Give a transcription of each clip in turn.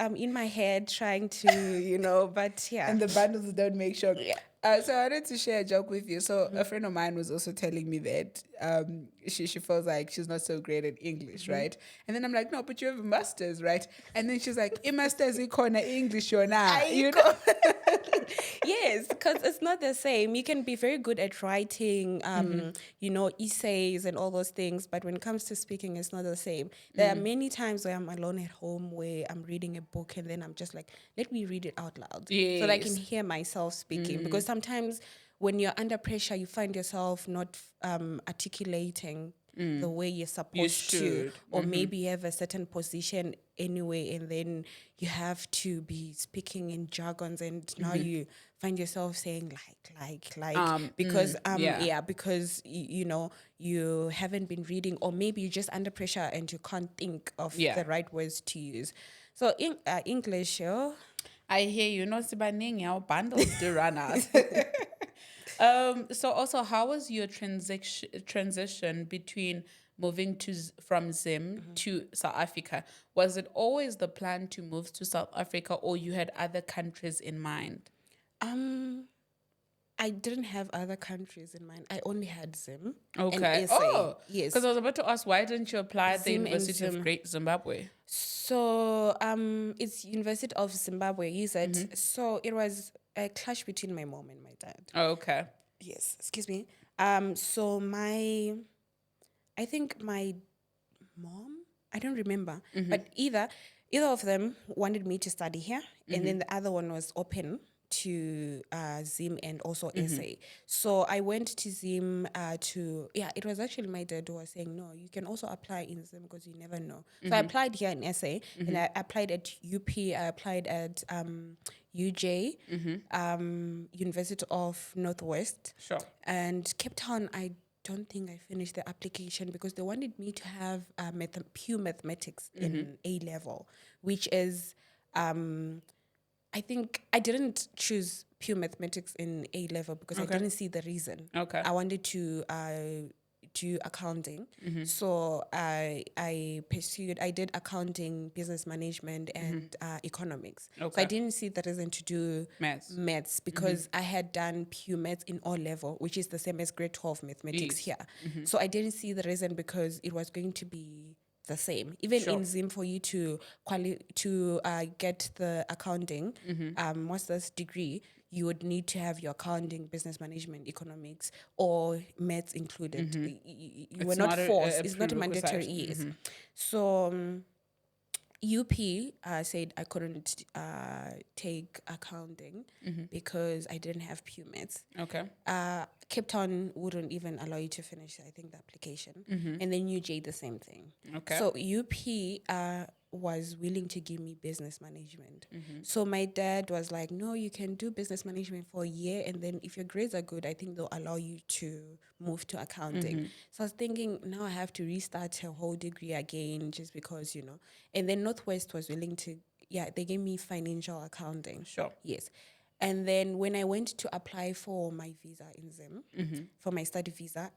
I'm in my head trying to, but yeah. And the bundles don't make sure. Yeah. So I wanted to share a joke with you. So a friend of mine was also telling me that she feels like she's not so great at English, right? And then I'm like, no, but you have a master's, right? And then she's like, a master's in English or not, you know? Yes, because it's not the same. You can be very good at writing, essays and all those things, but when it comes to speaking, it's not the same. There are many times where I'm alone at home where I'm reading a book and then I'm just like, let me read it out loud so that I can Yes. hear myself speaking. Because sometimes when you're under pressure, you find yourself not articulating the way you're supposed to, should. or maybe you have a certain position anyway, and then you have to be speaking in jargons, and now you find yourself saying because because you haven't been reading, or maybe you're just under pressure and you can't think of the right words to use. So in English, I hear you. No, Sibaning, our bundles do run out. So also, how was your transition between moving from Zim to South Africa? Was it always the plan to move to South Africa, or you had other countries in mind? I didn't have other countries in mind. I only had Zim Okay. and SA. Oh, Yes. because I was about to ask, why didn't you apply at the Zim and University of Zim. Great Zimbabwe? So it's University of Zimbabwe, is it? So it was a clash between my mom and my dad. Oh, okay. Yes, excuse me. So I think my mom, I don't remember, but either of them wanted me to study here, and then the other one was open to Zim and also SA. So I went to Zim it was actually my dad who was saying, no, you can also apply in Zim because you never know. So I applied here in SA, and I applied at UP, I applied at UJ, University of Northwest. Sure. And Cape Town, I don't think I finished the application because they wanted me to have pure mathematics in A level, which is, I think I didn't choose pure mathematics in A level because I didn't see the reason. Okay. I wanted to do accounting. So I did accounting, business management, and economics. So I didn't see the reason to do maths because I had done pure maths in O level, which is the same as grade 12 mathematics here. So I didn't see the reason because it was going to be the same. Even in Zim, for you to get the accounting master's degree, you would need to have your accounting, business management, economics, or maths included. You were not forced. It's not a mandatory. Yes. So UP said I couldn't take accounting because I didn't have pure maths. Okay. Cape Town wouldn't even allow you to finish, I think, the application. And then UJ, the same thing. Okay. So UP was willing to give me business management. So my dad was like, no, you can do business management for a year, and then if your grades are good, I think they'll allow you to move to accounting. So I was thinking, now I have to restart a whole degree again just because, And then Northwest was willing to, they gave me financial accounting. Sure. Yes. And then when I went to apply for my visa in Zim, for my study visa,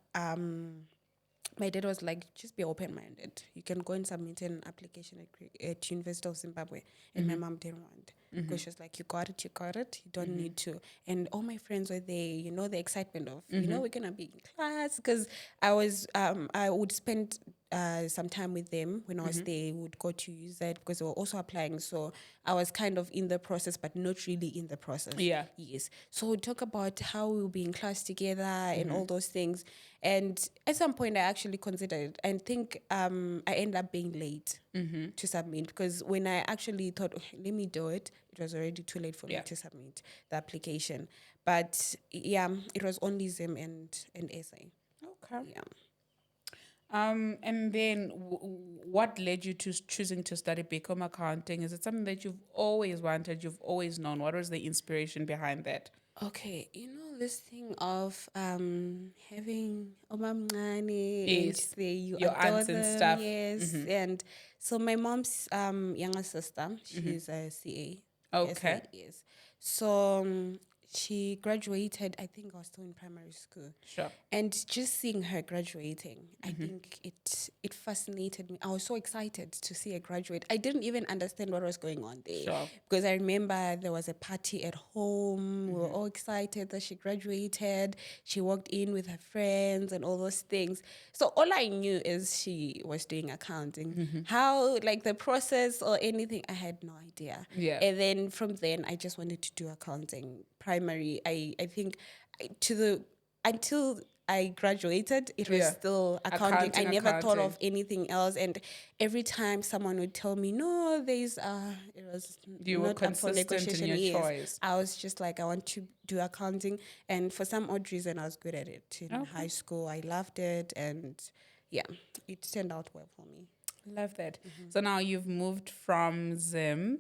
my dad was like, just be open-minded. You can go and submit an application at University of Zimbabwe. And my mom didn't want. Because she was like, you got it. You don't need to. And all my friends were there, the excitement of, we're going to be in class. Because I would spend some time with them when I was there. Would go to use that because they were also applying. So I was kind of in the process, but not really in the process. Yeah. Yes. So we'd talk about how we'll be in class together and all those things. And at some point, I actually considered, and think I ended up being late to submit because when I actually thought, okay, let me do it, it was already too late for me to submit the application. But it was only Zim and SA. Okay. Yeah. And then what led you to choosing to study Becom accounting? Is it something that you've always wanted, you've always known? What was the inspiration behind that? Okay, this thing of having omamncane and say you your adore aunts them, and stuff. yes. And so my mom's younger sister, she's a CA. Okay. Yes. So she graduated. I think I was still in primary school. Sure. And just seeing her graduating, I think it fascinated me. I was so excited to see her graduate. I didn't even understand what was going on there. Sure. Because I remember there was a party at home. We were all excited that she graduated. She walked in with her friends and all those things. So all I knew is she was doing accounting. How, like the process or anything, I had no idea. Yeah. And then from then, I just wanted to do accounting. Primary, I think until I graduated, it was still accounting. I never thought of anything else. And every time someone would tell me, no, there's it was You were not up for consistent in negotiation. your Yes. choice. I was just like, I want to do accounting. And for some odd reason, I was good at it. In high school, I loved it. And yeah, it turned out well for me. Love that. So now you've moved from Zim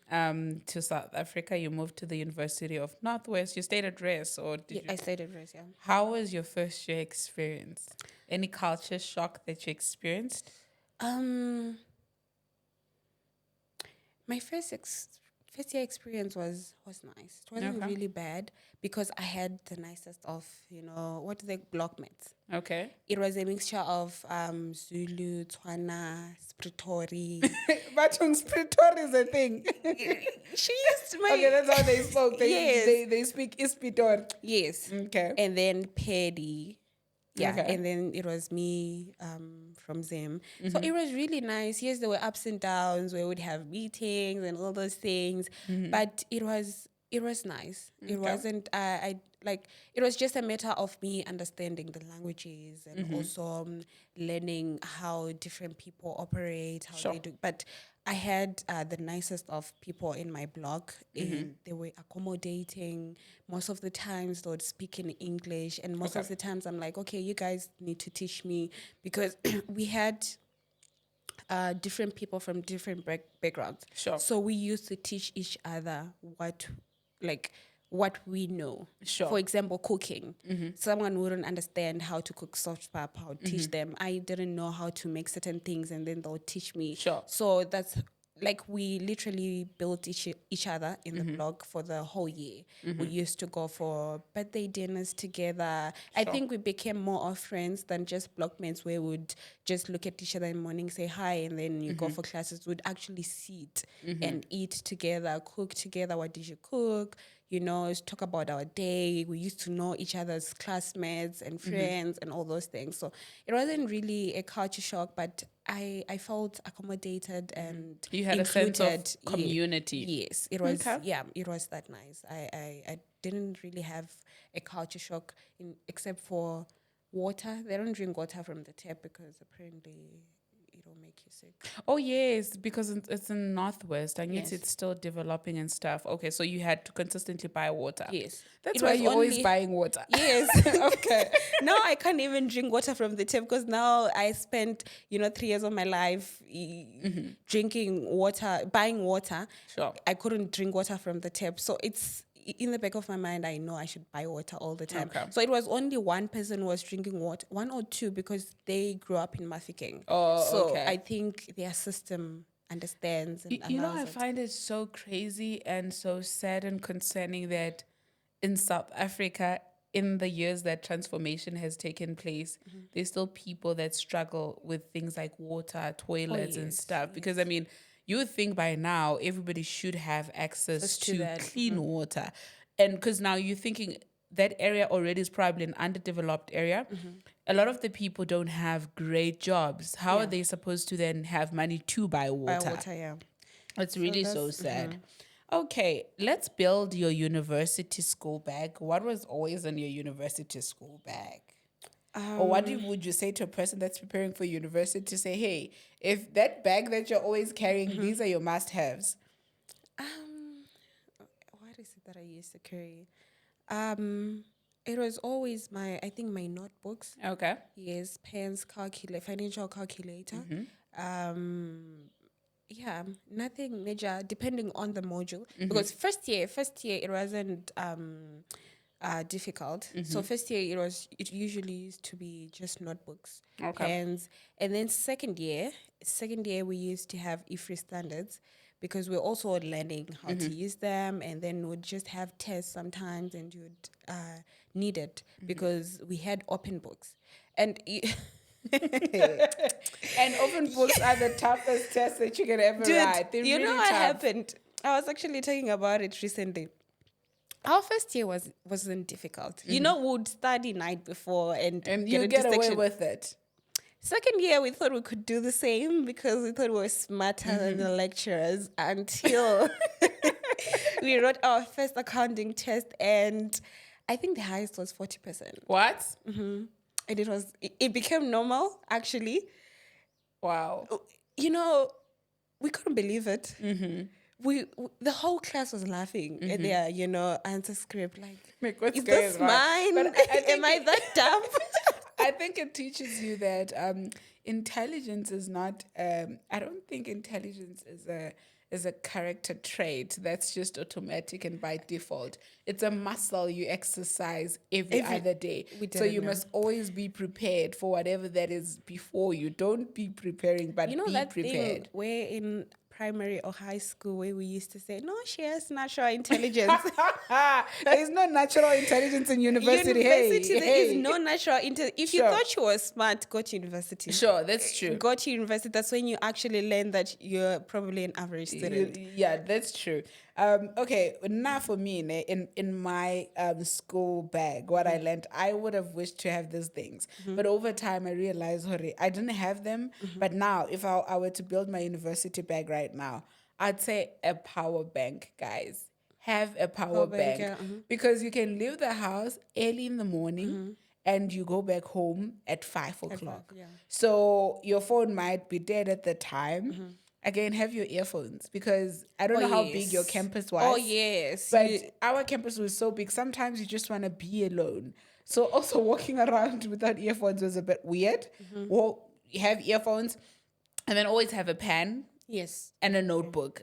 to South Africa. You moved to the University of Northwest. You stayed at Rest, or did you? I stayed at Rest, yeah. How was your first year experience? Any culture shock that you experienced? My first year experience was nice. It wasn't really bad because I had the nicest of, what do they, blockmates. Okay. It was a mixture of Zulu, Tswana, Spritori. Bachung Spritori is a thing. She used my... Okay, that's how they spoke. They speak Ispitor. Yes. Okay. And then Paddy. Yeah, Okay. and then it was me from Zim. So it was really nice. Yes, there were ups and downs where we'd have meetings and all those things, but it was nice. It wasn't it was just a matter of me understanding the languages and also learning how different people operate, how they do. But I had the nicest of people in my blog, and they were accommodating. Most of the times they would speak in English, and most of the times I'm like, okay, you guys need to teach me, because we had different people from different backgrounds. Sure. So we used to teach each other what we know. Sure. For example, cooking. Someone wouldn't understand how to cook soft pap. I would teach them. I didn't know how to make certain things, and then they'll teach me. Sure. So that's like we literally built each other in the blog for the whole year. We used to go for birthday dinners together. I think we became more of friends than just blockmates where we'd just look at each other in the morning, say hi, and then you go for classes. We'd actually sit and eat together, cook together. What did you cook? Talk about our day. We used to know each other's classmates and friends and all those things. So it wasn't really a culture shock, but I felt accommodated and you had included. A sense of community. Yes, it was. Yeah, it was that nice. I didn't really have a culture shock except for water. They don't drink water from the tap because apparently it'll make you sick. Oh yes, because it's in Northwest. I guess it's still developing and stuff. Okay, so you had to consistently buy water. Yes. That's why you're always buying water. Yes. Okay. Now I can't even drink water from the tap because now I spent 3 years of my life drinking water, buying water. Sure. I couldn't drink water from the tap. So it's in the back of my mind, I know I should buy water all the time. Okay. So it was only one person who was drinking water, one or two, because they grew up in Mafeking. Oh, so okay. I think their system understands and allows I it. find it so crazy and so sad and concerning that in South Africa, in the years that transformation has taken place, there's still people that struggle with things like water, toilets, and stuff. Because, I mean, you would think by now everybody should have access to clean water. And because now you're thinking that area already is probably an underdeveloped area. A lot of the people don't have great jobs. How are they supposed to then have money to buy water? Buy water, yeah. It's really so sad. Okay, let's build your university school bag. What was always in your university school bag? Or what would you say to a person that's preparing for university to say, hey, if that bag that you're always carrying, these are your must-haves? What is it that I used to carry? It was always my notebooks. Okay. Yes, pens, financial calculator. Yeah, nothing major, depending on the module. Because first year it wasn't difficult. So first year it usually used to be just notebooks, pens, and then second year we used to have IFRI standards. because we're also learning how to use them, and then we'd just have tests sometimes, and you'd need it because we had open books. And and open books are the toughest tests that you can ever write. They're you really know what tough. happened? I was actually talking about it recently. Our first year wasn't difficult. You know, we'd study night before and you a get away distinction. with it. Second year, we thought we could do the same because we thought we were smarter than the lecturers until we wrote our first accounting test, and I think the highest was 40%. What? And it became normal, actually. Wow. You know, we couldn't believe it. The whole class was laughing at their, answer script. Like, what's is going this on? mine? But Am I that dumb? I think it teaches you that intelligence is not. I don't think intelligence is a character trait that's just automatic and by default. It's a muscle you exercise every other day. So you must always be prepared for whatever that is before you. Don't be preparing, but be that prepared. thing where in primary or high school where we used to say, no, she has natural intelligence. There's no natural intelligence in university. There is no natural intelligence. If you Sure. thought you were smart, go to university. Sure, that's true. Go to university. That's when you actually learn that you're probably an average student. Yeah, that's true. Okay, now for me, in my school bag, what I learned, I would have wished to have these things. But over time, I realized, I didn't have them. But now, if I were to build my university bag right now, I'd say a power bank, guys. Have a power bank. Yeah, Because you can leave the house early in the morning and you go back home at 5:00. Yeah. So your phone might be dead at the time. Again, have your earphones because I don't know how big your campus was. Oh, yes. But our campus was so big. Sometimes you just want to be alone. So also walking around without earphones was a bit weird. Well, you have earphones and then always have a pen. Yes. And a notebook,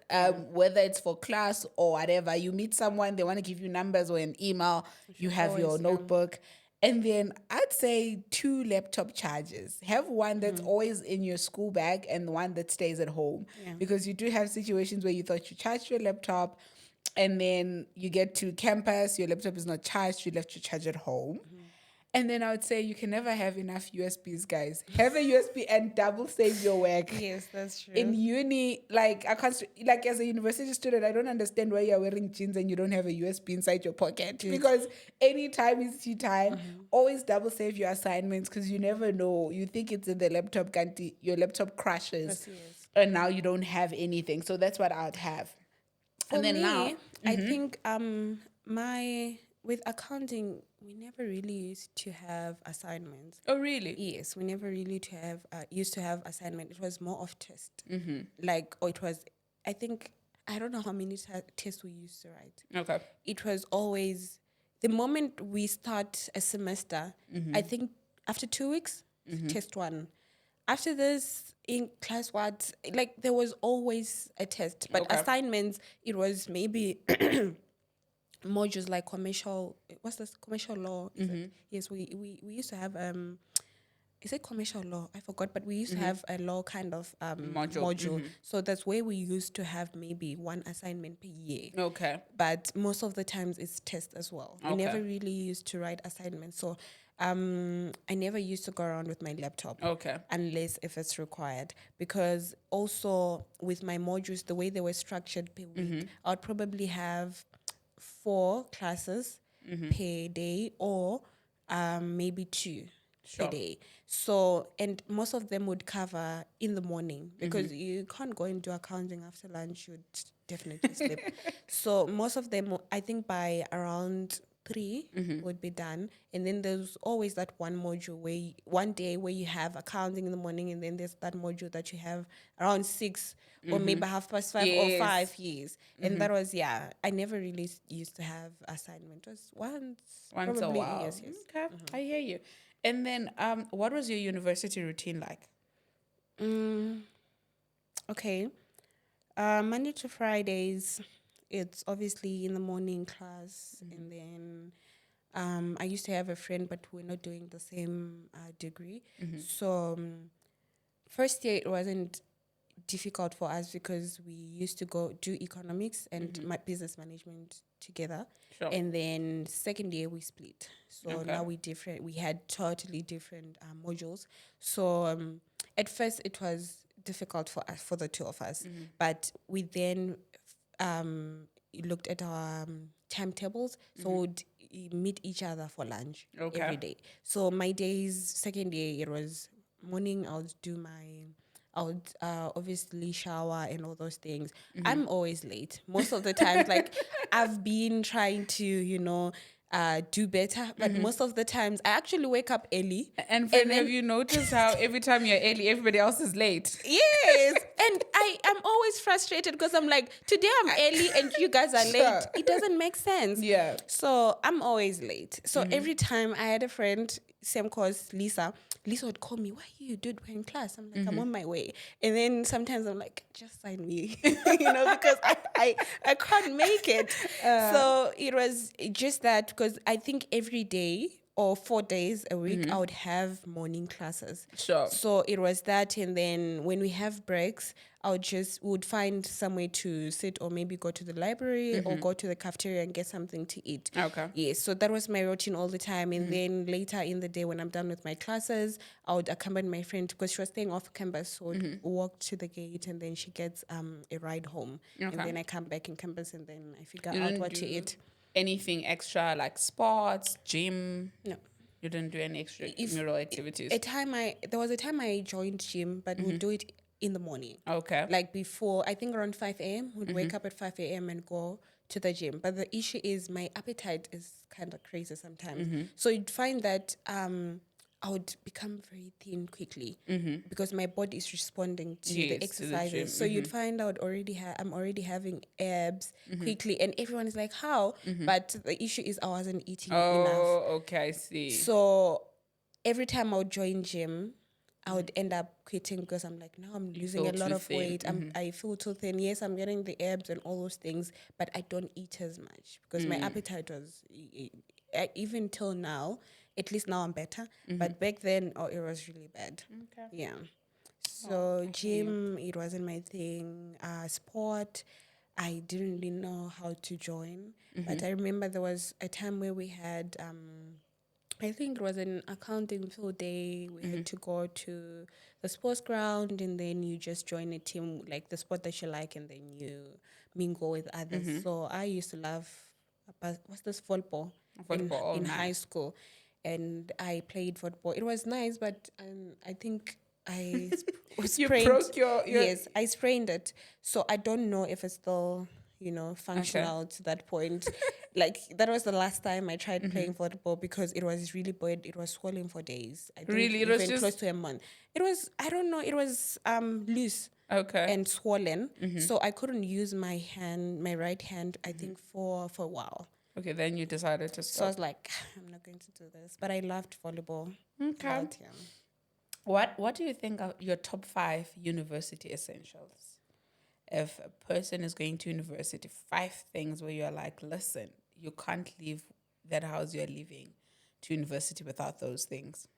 whether it's for class or whatever. You meet someone, they want to give you numbers or an email, you have your notebook. And then I'd say 2 laptop chargers. Have one that's always in your school bag and one that stays at home. Yeah. Because you do have situations where you thought you charged your laptop and then you get to campus, your laptop is not charged, you left your charge at home. And then I would say you can never have enough USBs, guys. Have a USB and double save your work. Yes, that's true. In uni, I can't, as a university student, I don't understand why you're wearing jeans and you don't have a USB inside your pocket. Yes. Because anytime is tea time, always double save your assignments because you never know. You think it's in the laptop, your laptop crashes, and now you don't have anything. So that's what I'd have. For me, I think with accounting, we never really used to have assignments. Oh, really? Yes, we never really used to have assignment. It was more of test. It was, I think, I don't know how many tests we used to write. Okay. It was always, the moment we start a semester, I think after 2 weeks, test 1. After this, in class what, there was always a test. But assignments, it was maybe... modules like commercial law. Yes, we used to have is it commercial law? I forgot, but we used to have a law kind of module. So that's where we used to have maybe 1 assignment per year. Okay. But most of the times it's test as well. We never really used to write assignments. So I never used to go around with my laptop. Okay. Unless if it's required. Because also with my modules, the way they were structured per week, I would probably have 4 classes per day or maybe 2 per day. So, and most of them would cover in the morning because you can't go and do accounting after lunch. You'd definitely sleep. So most of them, I think by around 3 would be done. And then there's always that one module one day where you have accounting in the morning, and then there's that module that you have around 6 or maybe 5:30 or 5 years. And that was, I never really used to have assignment. It was once a while. Yes. Okay, I hear you. And then what was your university routine like? Okay. Monday to Fridays, it's obviously in the morning class, and then I used to have a friend, but we're not doing the same degree. So first year it wasn't difficult for us because we used to go do economics and my business management together. Sure. And then second year we split. So now we had totally different modules. So at first it was difficult for us, for the two of us. But we then looked at our timetables. So we'd meet each other for lunch every day. So my days, second year, it was morning, I would obviously shower and all those things. I'm always late. Most of the times, like I've been trying to, do better, but most of the times I actually wake up early. And have you noticed how every time you're early, everybody else is late? Yes. And I am always frustrated because I'm like, today I'm early and you guys are late. It doesn't make sense. Yeah. So I'm always late. So every time I had a friend, same course, Lisa would call me, why you dude, we're in class? I'm like, I'm on my way. And then sometimes I'm like, just sign me, because I can't make it. So it was just that, because I think every day or 4 days a week, I would have morning classes. Sure. So it was that. And then when we have breaks, would find somewhere to sit or maybe go to the library or go to the cafeteria and get something to eat. Okay. Yes, so that was my routine all the time. And then later in the day when I'm done with my classes, I would accompany my friend because she was staying off campus. So I'd walk to the gate and then she gets a ride home. And then I come back in campus and then I figure out what to eat. Anything extra like sports, gym? No. You didn't do any extra mural activities? There was a time I joined gym, but we'd do it in the morning. Okay. Like before, I think around 5 a.m., we'd wake up at 5 a.m. and go to the gym. But the issue is my appetite is kind of crazy sometimes. So you'd find that I would become very thin quickly because my body is responding to the exercises. So you'd find out I'm already having abs quickly, and everyone is like, how? But the issue is I wasn't eating enough. Oh, okay, I see. So every time I would join gym, I would end up quitting because I'm like, now I'm losing a lot of weight. I feel too thin. Yes, I'm getting the abs and all those things, but I don't eat as much because my appetite was, even till now, at least now I'm better. But back then, it was really bad. Okay. Yeah. So gym, it wasn't my thing. Sport, I didn't really know how to join. But I remember there was a time where we had... I think it was an accounting field day. We had to go to the sports ground and then you just join a team, like the sport that you like, and then you mingle with others. So I used to love, what's this, football in high school. And I played football. It was nice, but I think I was You sprained. broke your... Yes, I sprained it. So I don't know if it's still... functional to that point. Like, that was the last time I tried playing football because it was really bad. It was swollen for days. I think Really? It even was just... close to a month. It was, I don't know, it was loose and swollen. So I couldn't use my right hand, I think, for a while. Okay, then you decided to stop. So I was like, I'm not going to do this. But I loved volleyball. Okay. What do you think are your top 5 university essentials? If a person is going to university, 5 things where you're like, listen, you can't leave that house you're living to university without those things.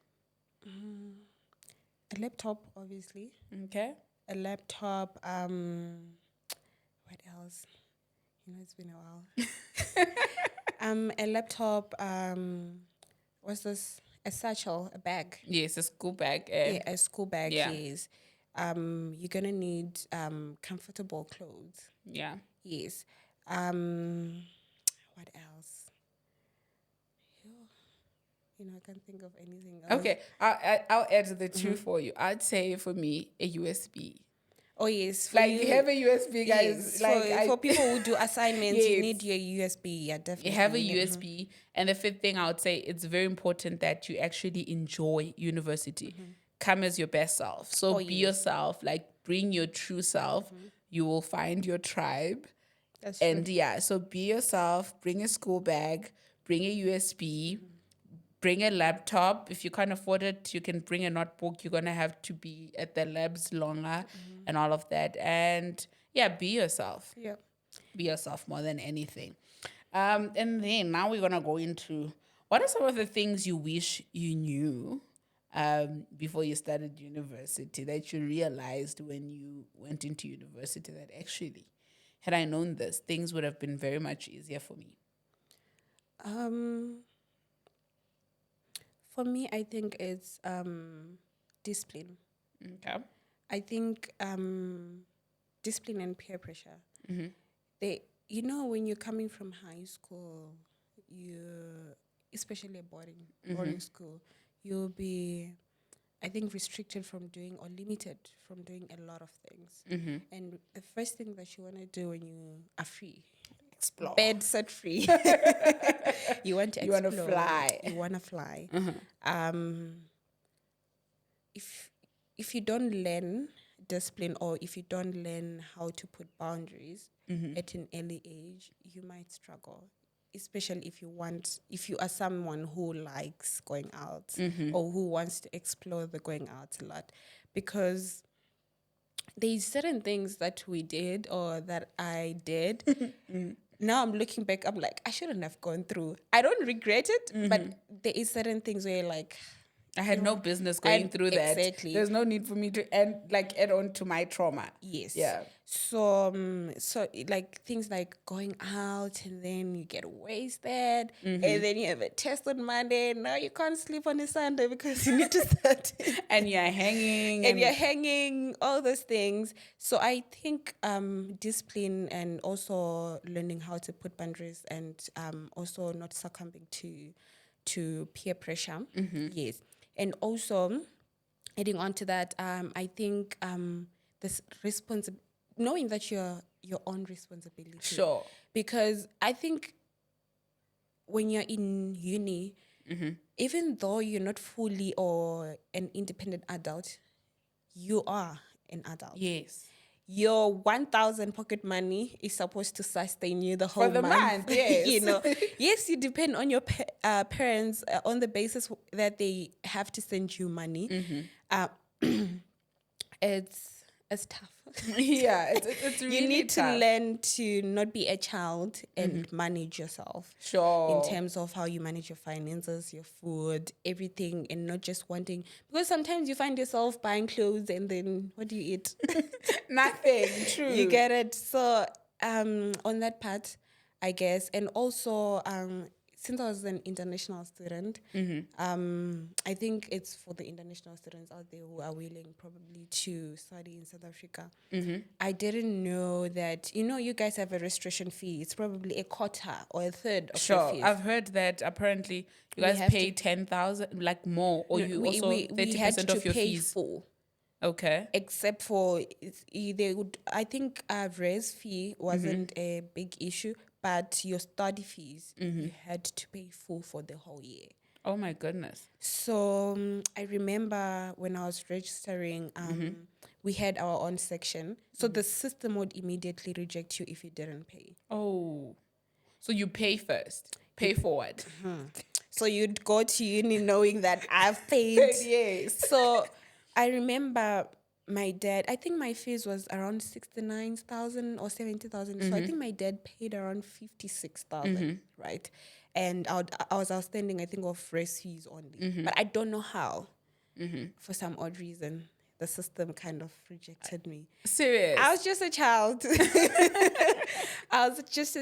A laptop, obviously. Okay. A laptop. What else? It's been a while. A laptop. What's this? A satchel, a bag. Yes, a school bag. Yeah, a school bag. Yeah. Yes. You're gonna need comfortable clothes. Yeah. Yes. What else? I can't think of anything else. Okay, I'll add the 2 for you. I'd say for me a USB. Oh yes, you have a USB, guys. Yes, for people who do assignments, you need your USB. Yeah, definitely. You have a USB, and the 5th thing I would say, it's very important that you actually enjoy university. Come as your best self. So be yourself. Like, bring your true self. You will find your tribe. That's true. And so be yourself. Bring a school bag. Bring a USB. Bring a laptop. If you can't afford it, you can bring a notebook. You're going to have to be at the labs longer and all of that. And be yourself. Yeah. Be yourself more than anything. And then now we're going to go into, what are some of the things you wish you knew before you started university that you realized when you went into university that actually, had I known this, things would have been very much easier for me? For me, I think it's discipline. Okay. I think discipline and peer pressure. They, when you're coming from high school, especially a boarding school, you'll be, I think, restricted from doing or limited from doing a lot of things. And the first thing that you want to do when you are free, Explore. bed set free, you want to explore. You want to fly. You want to fly. If you don't learn discipline, or if you don't learn how to put boundaries at an early age, you might struggle. Especially if you are someone who likes going out or who wants to explore the going out a lot, because there's certain things that we did or that I did. Now I'm looking back, I'm like, I shouldn't have gone through. I don't regret it, but there is certain things where you're like, I had no business going through that. Exactly. There's no need for me to add on to my trauma. Yes. Yeah. So like things like going out and then you get wasted and then you have a test on Monday. Now you can't sleep on a Sunday because you need to start. And you're hanging. And you're hanging, all those things. So I think discipline and also learning how to put boundaries and also not succumbing to peer pressure. Yes. And also, adding on to that, I think this knowing that you're your own responsibility. Sure. Because I think when you're in uni, even though you're not fully or an independent adult, you are an adult. Yes. Your 1,000 pocket money is supposed to sustain you the whole For the month, yes. Yes, you depend on your parents on the basis that they have to send you money. It's tough. Yeah, it's really you need tough. to learn to not be a child and manage yourself. Sure. In terms of how you manage your finances, your food, everything, and not just wanting, because sometimes you find yourself buying clothes and then what do you eat? Nothing. True. You get it. So on that part, I guess, and also since I was an international student, I think it's for the international students out there who are willing probably to study in South Africa. I didn't know that, you guys have a registration fee. It's probably a quarter or a third of your fees. I've heard that apparently you guys pay 10,000, like more, or you also 30% of your fees. Full. Okay. Except for they would, I think res fee wasn't a big issue, but your study fees you had to pay full for the whole year. Oh my goodness. So I remember when I was registering, we had our own section. So the system would immediately reject you if you didn't pay. Oh, so you pay first, pay forward. So you'd go to uni knowing that I've paid. Yes. So I remember my dad, I think my fees was around 69,000 or 70,000. So I think my dad paid around 56,000, right? And I was outstanding, I think, of res fees only. But I don't know how. For some odd reason, the system kind of rejected me. Serious? I was just a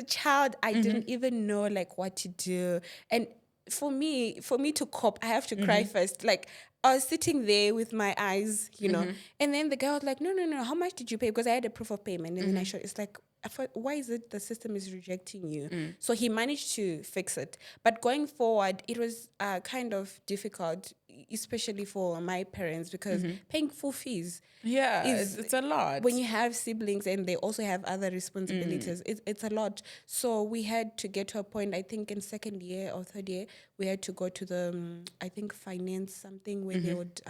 child. I didn't even know like what to do. And for me to cope, I have to cry first. Like I was sitting there with my eyes, and then the guy was like, no, how much did you pay? Because I had a proof of payment. And then I showed, it's like, I thought, why is it the system is rejecting you? So he managed to fix it. But going forward, it was kind of difficult, especially for my parents, because paying full fees. Yeah, it's a lot. When you have siblings and they also have other responsibilities, it's a lot. So we had to get to a point, I think in second year or third year, we had to go to the, I think, finance something where they would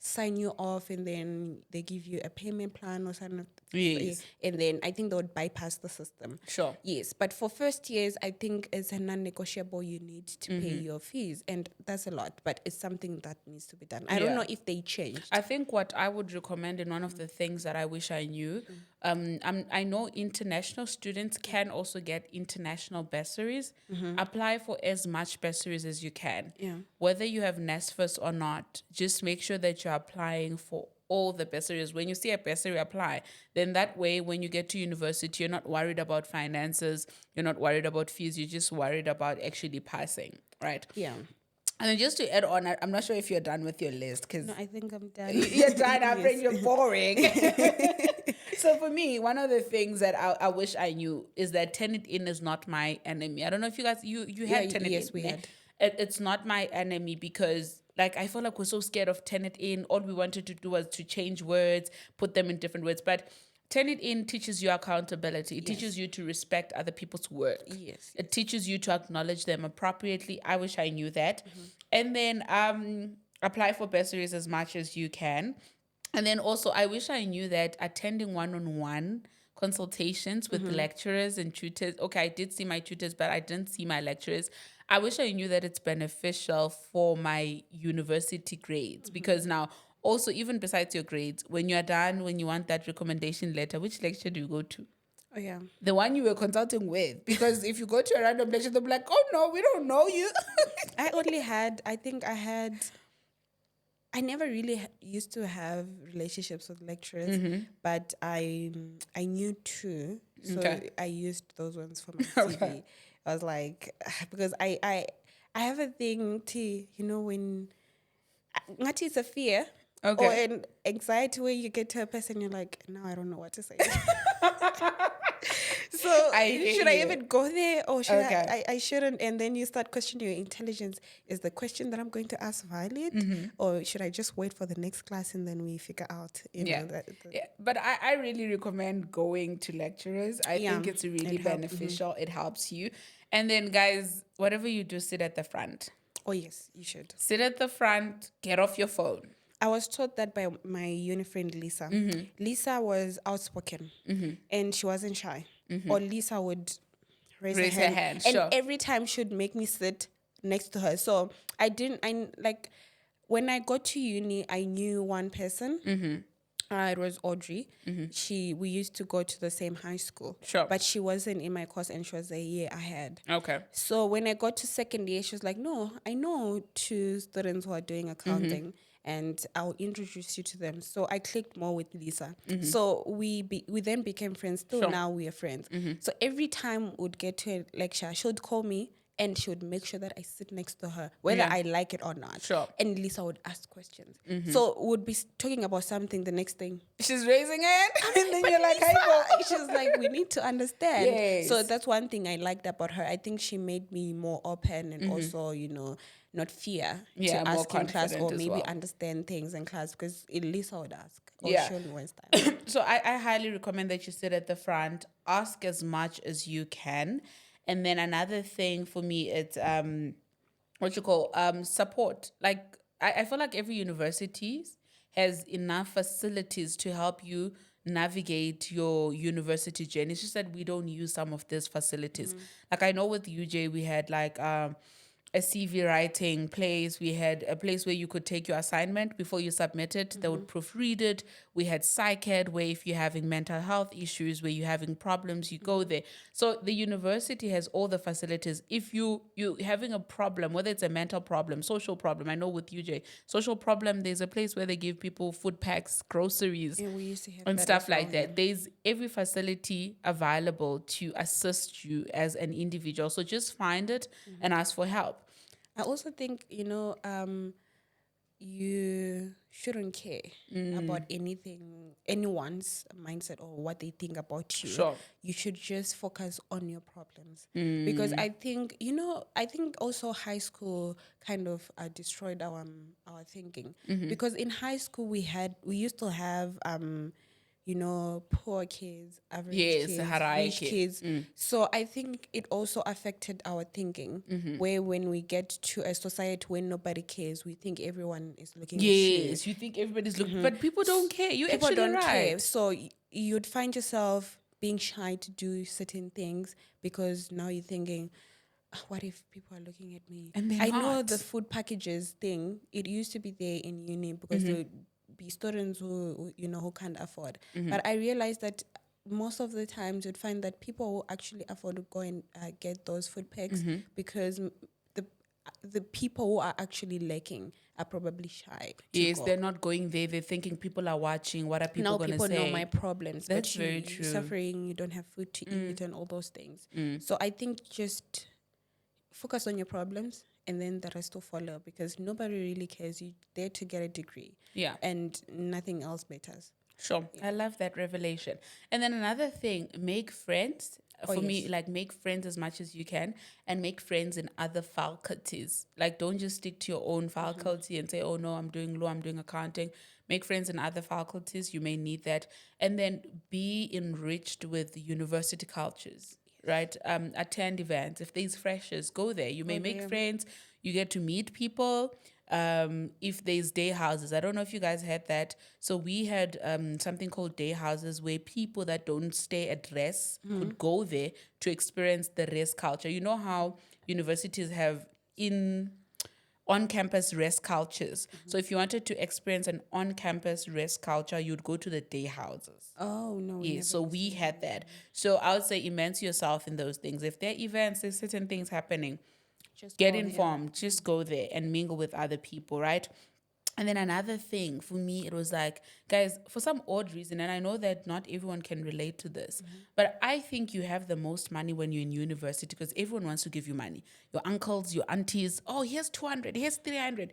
sign you off and then they give you a payment plan or something. Yes. And then I think they would bypass the system. Sure. Yes. But for first years, I think it's a non-negotiable. You need to pay your fees. And that's a lot. But it's something something that needs to be done. I don't know if they changed. I think what I would recommend, and one of the things that I wish I knew, I know international students can also get international bursaries. Apply for as much bursaries as you can. Yeah. Whether you have NSFAS or not, just make sure that you're applying for all the bursaries. When you see a bursary, apply. Then that way, when you get to university, you're not worried about finances, you're not worried about fees, you're just worried about actually passing, right? Yeah. And then just to add on, I'm not sure if you're done with your list, because No, I think I'm done. you're done. I'm Yes. you're boring. So for me, one of the things that I wish I knew is that Tenet-In is not my enemy. I don't know if you guys you had Tenet-In. Yes, we had. It's not my enemy because like I feel like we're so scared of Tenet-In. All we wanted to do was to change words, put them in different words, but Tenet-In teaches you accountability. It teaches you to respect other people's work. Yes. It teaches you to acknowledge them appropriately. I wish I knew that. And then apply for bursaries as much as you can. And then also, I wish I knew that attending one-on-one consultations with lecturers and tutors. Okay, I did see my tutors, but I didn't see my lecturers. I wish I knew that it's beneficial for my university grades because now, also, even besides your grades, when you're done, when you want that recommendation letter, which lecture do you go to? Oh, yeah. The one you were consulting with. Because if you go to a random lecture, they'll be like, oh, no, we don't know you. I never really used to have relationships with lecturers, but I knew two, so I used those ones for my CV. I was like, because I have a thing to, when ngathi it's a fear or an anxiety where you get to a person, you're like, no, I don't know what to say. So should I even go there or should I shouldn't? And then you start questioning your intelligence. Is the question that I'm going to ask valid? Or should I just wait for the next class and then we figure out, know, But I really recommend going to lecturers. I think it's really beneficial. It helps you. And then guys, whatever you do, sit at the front. Oh, yes, you should. Sit at the front, get off your phone. I was taught that by my uni friend Lisa. Lisa was outspoken and she wasn't shy. Or Lisa would raise her hand. And every time she would make me sit next to her. So when I got to uni, I knew one person. It was Audrey. We used to go to the same high school. But she wasn't in my course and she was a year ahead. So when I got to second year, she was like, no, I know two students who are doing accounting and I'll introduce you to them. So I clicked more with Lisa. So we then became friends. Now we are friends. So every time we'd get to a lecture, she would call me and she would make sure that I sit next to her, whether I like it or not. And Lisa would ask questions. So we'd be talking about something, the next thing she's raising it. And then you're like, she's like, we need to understand. So that's one thing I liked about her. I think she made me more open and also, not fear to ask in class or maybe understand things in class because Lisa would ask. Or she only waste time. So I highly recommend that you sit at the front, ask as much as you can. And then another thing for me, it's support. Like I feel like every university has enough facilities to help you navigate your university journey. It's just that we don't use some of these facilities. Like I know with UJ we had like a CV writing place. We had a place where you could take your assignment before you submit it. They would proofread it. We had PsychEd, where if you're having mental health issues, where you're having problems, you go there. So the university has all the facilities. If you're having a problem, whether it's a mental problem, social problem, I know with UJ, social problem, there's a place where they give people food packs, groceries, we used to have and that stuff as well, like that. There's every facility available to assist you as an individual. So just find it and ask for help. I also think, you shouldn't care about anyone's mindset or what they think about you. You should just focus on your problems. Because I think, also high school kind of destroyed our thinking. Because in high school we used to have poor kids, average kids, rich kids. So I think it also affected our thinking, where when we get to a society where nobody cares, we think everyone is looking at you. Yes, you think everybody's looking, but people don't care. People actually don't care. So you'd find yourself being shy to do certain things because now you're thinking, what if people are looking at me? And they're I know the not. food packages thing, it used to be there in uni because there would be students who can't afford. But I realized that most of the times you'd find that people who actually afford to go and get those food packs because the the people who are actually lacking are probably shy to Yes, go. they're not going there. They're thinking people are watching. What are people Now going to people know say? my problems, That's but very you're true. suffering, you don't have food to eat and all those things. So I think just focus on your problems and then the rest will follow because nobody really cares. You're there to get a degree. Yeah. And nothing else matters. Sure. Yeah. I love that revelation. And then another thing, make friends. Oh, For me, yes. like make friends as much as you can and make friends in other faculties. Like don't just stick to your own faculty and say, oh no, I'm doing law, I'm doing accounting. Make friends in other faculties. You may need that. And then be enriched with university cultures, right? Attend events. If there's freshers, go there. You may Go make there. friends. You get to meet people. If there's day houses, I don't know if you guys had that. So we had something called day houses where people that don't stay at res could go there to experience the res culture. You know how universities have on-campus res cultures. So if you wanted to experience an on-campus res culture, you'd go to the day houses. Oh, no. We Yeah, never so we received had that. So I would say immerse yourself in those things. If there are events, there's certain things happening, Just get go there. informed, just go there and mingle with other people, right? And then another thing for me, it was like, guys, for some odd reason, and I know that not everyone can relate to this, but I think you have the most money when you're in university because everyone wants to give you money. Your uncles, your aunties, oh, here's 200, here's 300.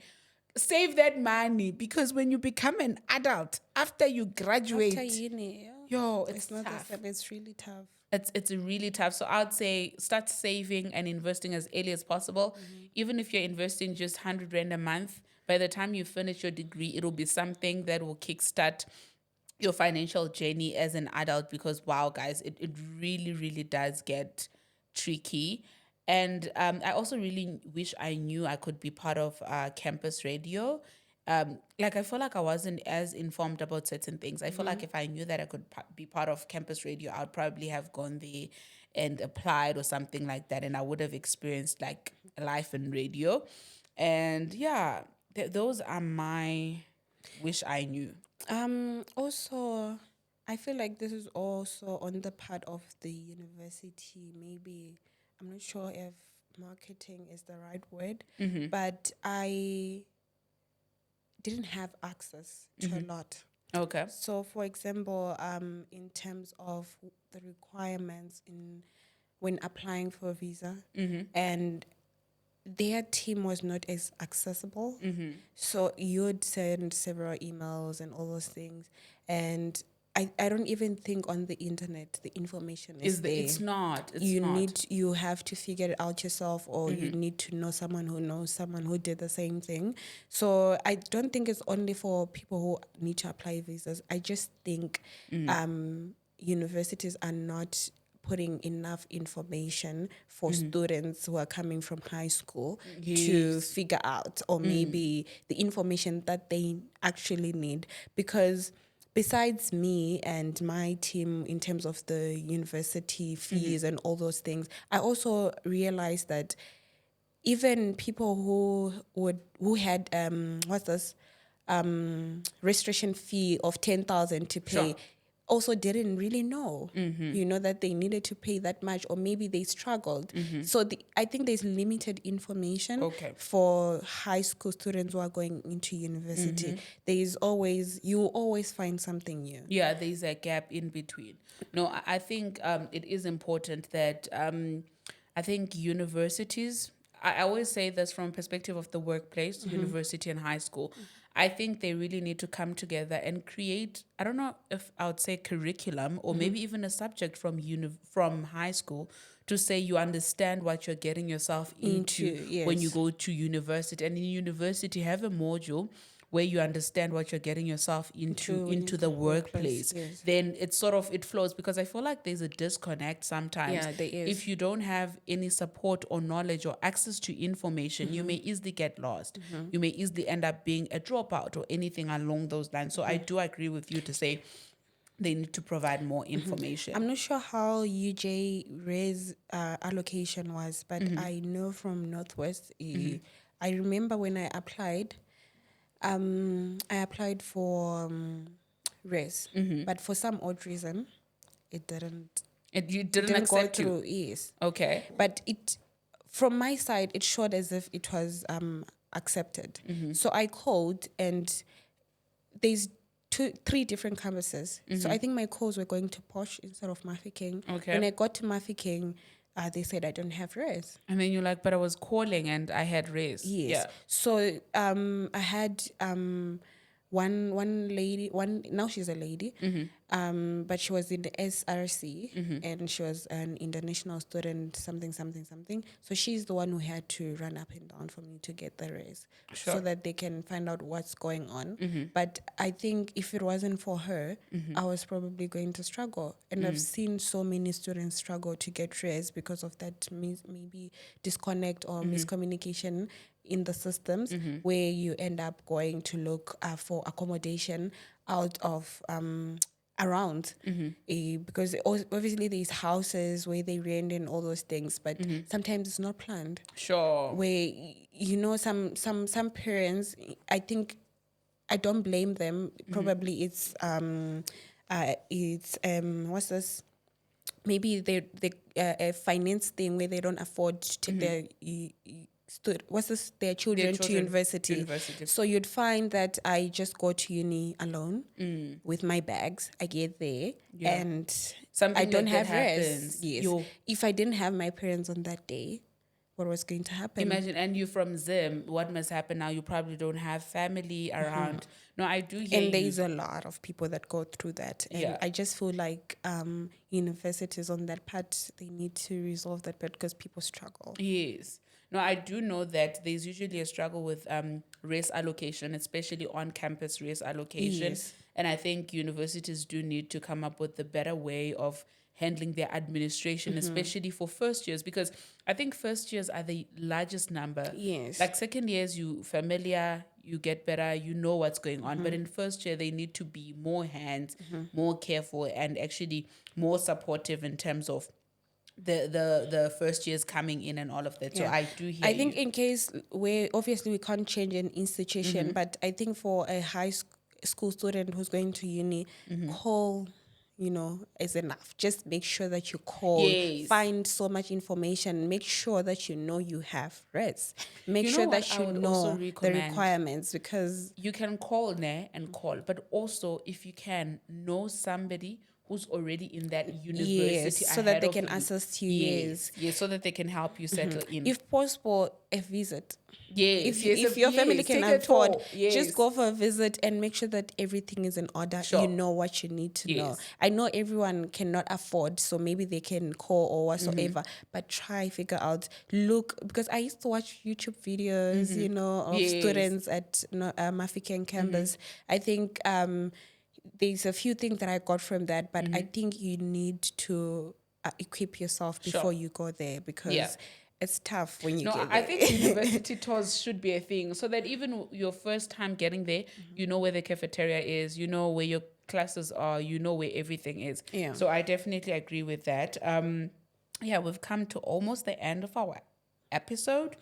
Save that money because when you become an adult, after you graduate, After uni, yeah. yo, it's not the tough. same. It's really tough. It's really tough. So I'd say start saving and investing as early as possible. Even if you're investing just 100 Rand a month, by the time you finish your degree, it'll be something that will kickstart your financial journey as an adult because, wow, guys, it really, really does get tricky. And I also really wish I knew I could be part of campus radio. Like I feel like I wasn't as informed about certain things. I feel like if I knew that I could be part of campus radio, I would probably have gone there and applied or something like that, and I would have experienced like life in radio. And yeah, those are my wish I knew. Also, I feel like this is also on the part of the university. Maybe I'm not sure if marketing is the right word, but I didn't have access to a lot. Okay. So, for example, in terms of the requirements in when applying for a visa, and their team was not as accessible. So you'd send several emails and all those things. And I don't even think on the internet the information is there. It's not. You have to figure it out yourself, or you need to know someone who knows someone who did the same thing. So I don't think it's only for people who need to apply visas. I just think universities are not putting enough information for students who are coming from high school to figure out, or maybe the information that they actually need. Because besides me and my team, in terms of the university fees and all those things, I also realized that even people who had registration fee of 10,000 to pay, also didn't really know, that they needed to pay that much, or maybe they struggled. So I think there's limited information for high school students who are going into university. You always find something new. Yeah, there's a gap in between. No, I think it is important that I think universities, I always say this from perspective of the workplace, university and high school. I think they really need to come together and create, I don't know if I would say curriculum or maybe even a subject from high school to say you understand what you're getting yourself into when you go to university. And in university, have a module where you understand what you're getting yourself into the workplace, then it flows, because I feel like there's a disconnect sometimes. Yeah, there is. If you don't have any support or knowledge or access to information, you may easily get lost. You may easily end up being a dropout or anything along those lines. So I do agree with you to say they need to provide more information. I'm not sure how UJ raise allocation was, but I know from Northwest, I remember when I applied for res, but for some odd reason, it didn't. You It didn't didn't go accept you. through. Yes, Okay. but from my side, it showed as if it was accepted. So I called, and there's three different campuses. So I think my calls were going to Posh instead of Mafeking. Okay. When I got to Mafeking, they said I don't have res. And then you're like, but I was calling and I had race. Yes. Yeah. So I had one lady, now she's a lady, but she was in the SRC and she was an international student, something. So she's the one who had to run up and down for me to get the raise, so that they can find out what's going on. But I think if it wasn't for her, I was probably going to struggle. And I've seen so many students struggle to get raise because of that maybe disconnect or miscommunication in the systems, where you end up going to look for accommodation out of around, because obviously there's houses where they rent and all those things, but sometimes it's not planned. Sure. Where some parents, I think, I don't blame them. Probably it's what's this? Maybe they a finance thing where they don't afford to take their children to university. So you'd find that I just go to uni alone with my bags. I get there and Something I don't like that have rest. happens. Yes. If I didn't have my parents on that day, what was going to happen? Imagine, and you from Zim, what must happen now? You probably don't have family around. No, I do hear and there's a lot of people that go through that. And I just feel like universities on that part, they need to resolve that part because people struggle. Yes. No, I do know that there's usually a struggle with race allocation, especially on-campus race allocation. Yes. And I think universities do need to come up with a better way of handling their administration, especially for first years, because I think first years are the largest number. Yes. Like second years, you familiar, you get better, you know what's going on. But in first year, they need to be more hands, more careful, and actually more supportive in terms of the first years coming in and all of that. So I do hear I think in case where obviously we can't change an institution, but I think for a high school student who's going to uni, call, is enough. Just make sure that you call, find so much information, make sure that you have rest. Make sure that you know the requirements, because you can call there and call, but also if you can know somebody who's already in that university, so that they can assist you. Yes, so that they can help you settle in. If possible, a visit. Yes, if your family can afford, just go for a visit and make sure that everything is in order. Sure. You know what you need to know. I know everyone cannot afford, so maybe they can call or whatsoever, but try figure out, look, because I used to watch YouTube videos, of students at Mafican campus. I think there's a few things that I got from that, but I think you need to equip yourself before you go there, because it's tough when you get there. I think university tours should be a thing, so that even your first time getting there, you know where the cafeteria is, you know where your classes are, you know where everything is. Yeah. So I definitely agree with that. We've come to almost the end of our episode.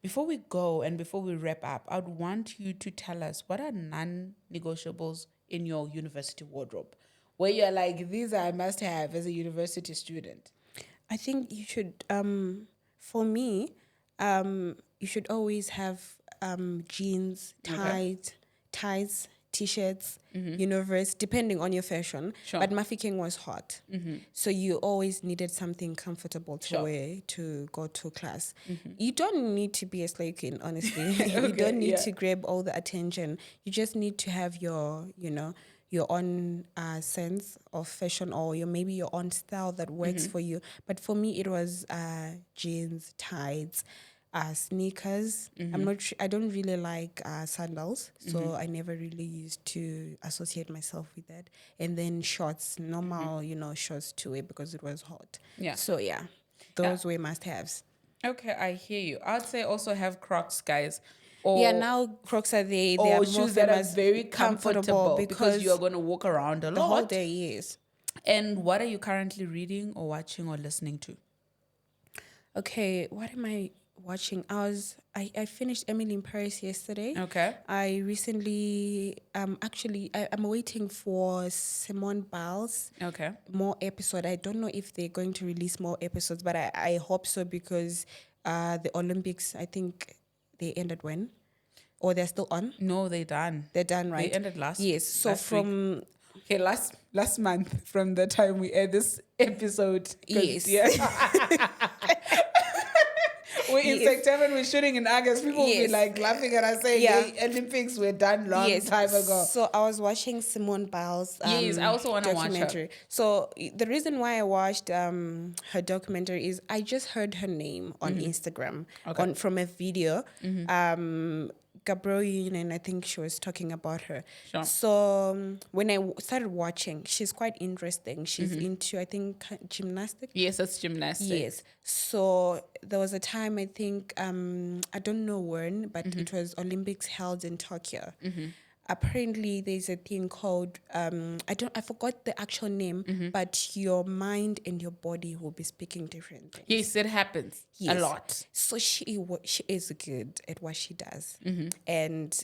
Before we go and before we wrap up, I'd want you to tell us, what are non-negotiables in your university wardrobe, where you're like, these are must have as a university student? I think you should, for me, you should always have jeans, ties, t-shirts, depending on your fashion. Sure. But Mafiking was hot. So you always needed something comfortable to wear to go to class. You don't need to be a slay queen, honestly. You don't need to grab all the attention. You just need to have your own sense of fashion, or maybe your own style that works for you. But for me, it was jeans, tights, sneakers. I don't really like sandals, so I never really used to associate myself with that. And then shorts, normal, shorts to wear because it was hot. Yeah. So those were must-haves. Okay, I hear you. I'd say also have Crocs, guys. Yeah, now Crocs are they are or more shoes that are famous, very comfortable because you are because going to walk around a the whole lot. day, yes. And what are you currently reading or watching or listening to? Okay, what am I watching? I finished Emily in Paris yesterday. Okay. I recently actually I'm waiting for Simone Biles Okay. more episode. I don't know if they're going to release more episodes, but I hope so, because the Olympics, I think they ended when? Or they're still on? No, they're done. They're done, They right? ended last Yes. So last week. from Okay, last month from the time we aired this episode. 'Cause, yes. Yeah. We're in Yes. September and we're shooting in August. People will be Yes. like laughing at us saying, Yeah. hey, Olympics were done long time ago. So I was watching Simone Biles' Yes, I also wanna watch her. documentary. So the reason why I watched her documentary is I just heard her name on Instagram Okay. from a video. Gabrielle Union, I think she was talking about her. Sure. So when I started watching, she's quite interesting. She's into, I think, gymnastics. Yes, it's gymnastics. Yes. So there was a time, I think, I don't know when, but it was Olympics held in Tokyo. Apparently there's a thing called I forgot the actual name, but your mind and your body will be speaking different things. Yes, it happens a lot. So she is good at what she does, and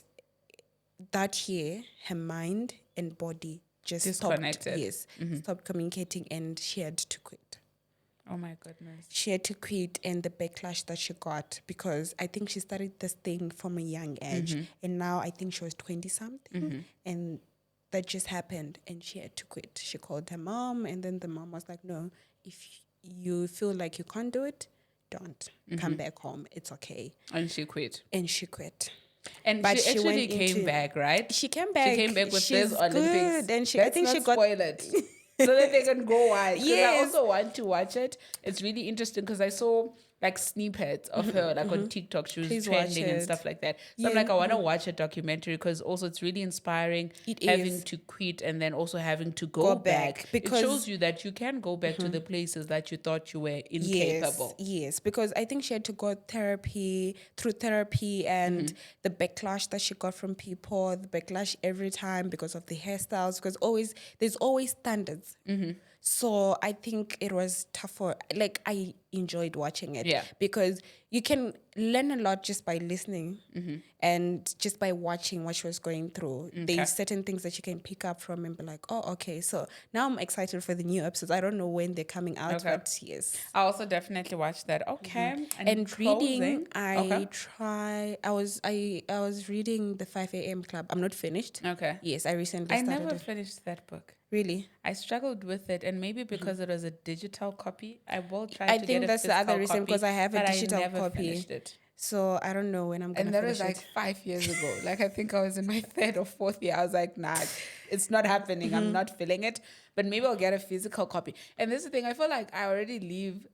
that year her mind and body just Disconnected. stopped communicating, and she had to quit. Oh my goodness. She had to quit, and the backlash that she got, because I think she started this thing from a young age, and now I think she was 20 something, and that just happened, and she had to quit. She called her mom, and then the mom was like, no, if you feel like you can't do it, don't come back home. It's okay. And she quit. And she quit. And But she she actually went came into- back, right? She came back. She came back with She's this Olympics. good, and I Let's think not she got spoil it. So that they can go wild. Because I Yes. also want to watch it. It's really interesting because I saw like snippets of her like on TikTok. She was Please watch trending and it. stuff like that. So I'm Yeah. like, I want to watch a documentary because also it's really inspiring. It having is. to quit and then also having to Go go back, back. because- It shows you that you can go back to the places that you thought you were incapable. Yes, because I think she had to go through therapy, and the backlash that she got from people, the backlash every time because of the hairstyles, because there's always standards. So I think it was tough I enjoyed watching it. Yeah. Because you can learn a lot just by listening and just by watching what she was going through. There's certain things that you can pick up from and be like, oh, okay. So now I'm excited for the new episodes. I don't know when they're coming out, Okay. but yes. I also definitely watched that. Okay. And reading, Okay. I was reading the 5 a.m. Club. I'm not finished. Okay. Yes, I recently I started never it. finished that book. Really? I struggled with it, and maybe because it was a digital copy, I will try I to think get a that's the physical other reason, copy, because I have a but digital I never copy. finished it. So I don't know when I'm going And to that was finish like it. 5 years ago. Like I think I was in my third or fourth year. I was like, nah, it's not happening. I'm not feeling it. But maybe I'll get a physical copy. And this is the thing, I feel like I already leave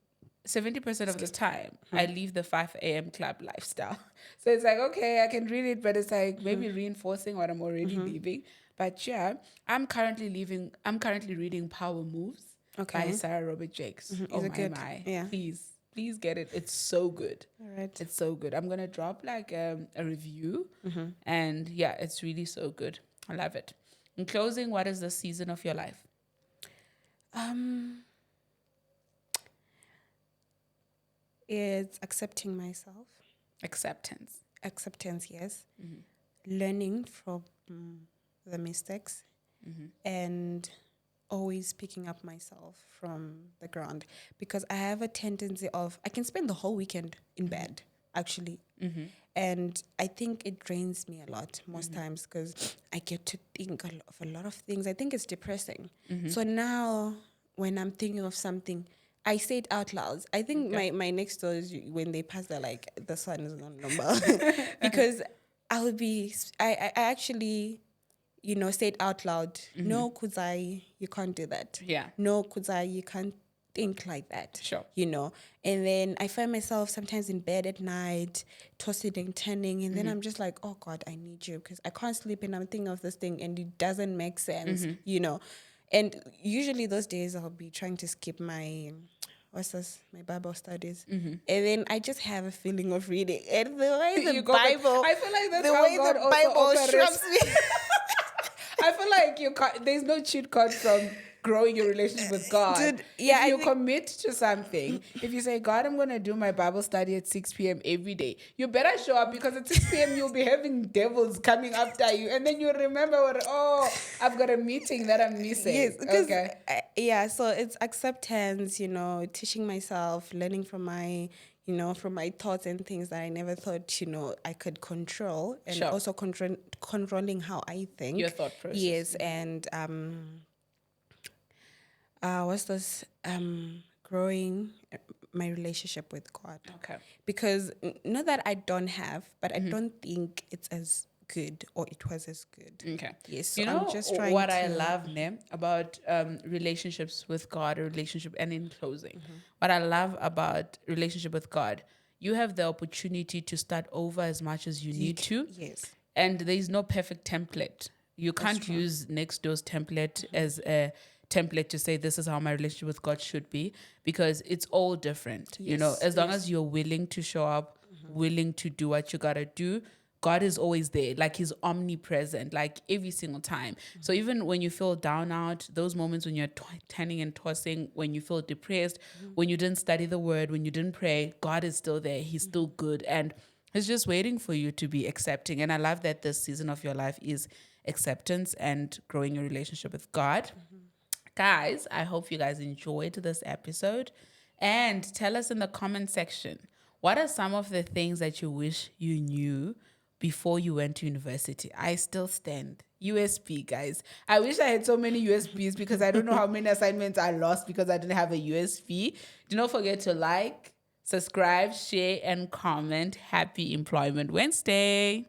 70% of the time. I leave the 5 a.m. club lifestyle. So it's like, okay, I can read it, but it's like maybe reinforcing what I'm already leaving. But yeah, I'm currently reading Power Moves by Okay. Sarah Robert Jakes. Oh Is it my, good? my. Yeah. Please get it. It's so good. All right. It's so good. I'm gonna drop like a review, and yeah, it's really so good. I love it. In closing, what is the season of your life? It's accepting myself. Acceptance. Acceptance, yes. Learning from the mistakes, and always picking up myself from the ground, because I have a tendency of, I can spend the whole weekend in bed actually, and I think it drains me a lot most times, because I get to think of a lot of things. I think it's depressing. So now when I'm thinking of something, I say it out loud. I think my next door is when they pass, they're like, the sun is not normal. Because I actually, say it out loud. No, Kudzai, you can't do that. Yeah. No, Kudzai, you can't think like that. Sure. And then I find myself sometimes in bed at night, tossing and turning. And then I'm just like, oh God, I need you, because I can't sleep and I'm thinking of this thing and it doesn't make sense, And usually those days I'll be trying to skip my what's this? My Bible studies. And then I just have a feeling of reading. And the way the You go Bible, I feel like that's the how way God the also Bible operates. shocks me. I feel like there's no cheat code from growing your relationship with God. Dude, yeah, if you I think- commit to something, if you say, God, I'm going to do my Bible study at 6 p.m. every day, you better show up, because at 6 p.m. you'll be having devils coming after you. And then you remember, I've got a meeting that I'm missing. Yes, because Okay. so it's acceptance, teaching myself, learning from my, from my thoughts and things that I never thought, I could control, and Sure. also controlling how I think. Your thought process. Yes, and what's this? Growing my relationship with God. Okay. Because not that I don't have, but I don't think it's as good, or it was as good. Okay. Yes, so You know I'm just trying what I to- love, Ne, about relationships with God, or relationship, and in closing, what I love about relationship with God, you have the opportunity to start over as much as you need to. Yes. And there is no perfect template. You can't use next door's template as a template to say this is how my relationship with God should be, because it's all different. Yes, As long as you're willing to show up, willing to do what you gotta do, God is always there. Like, he's omnipresent, like every single time. So even when you feel down out, those moments when you're turning and tossing, when you feel depressed, when you didn't study the word, when you didn't pray, God is still there. He's still good. And he's just waiting for you to be accepting. And I love that this season of your life is acceptance and growing your relationship with God. Guys, I hope you guys enjoyed this episode. And tell us in the comment section, what are some of the things that you wish you knew before you went to university? I still stand. USB, guys. I wish I had so many USBs, because I don't know how many assignments I lost because I didn't have a USB. Do not forget to like, subscribe, share, and comment. Happy Employment Wednesday.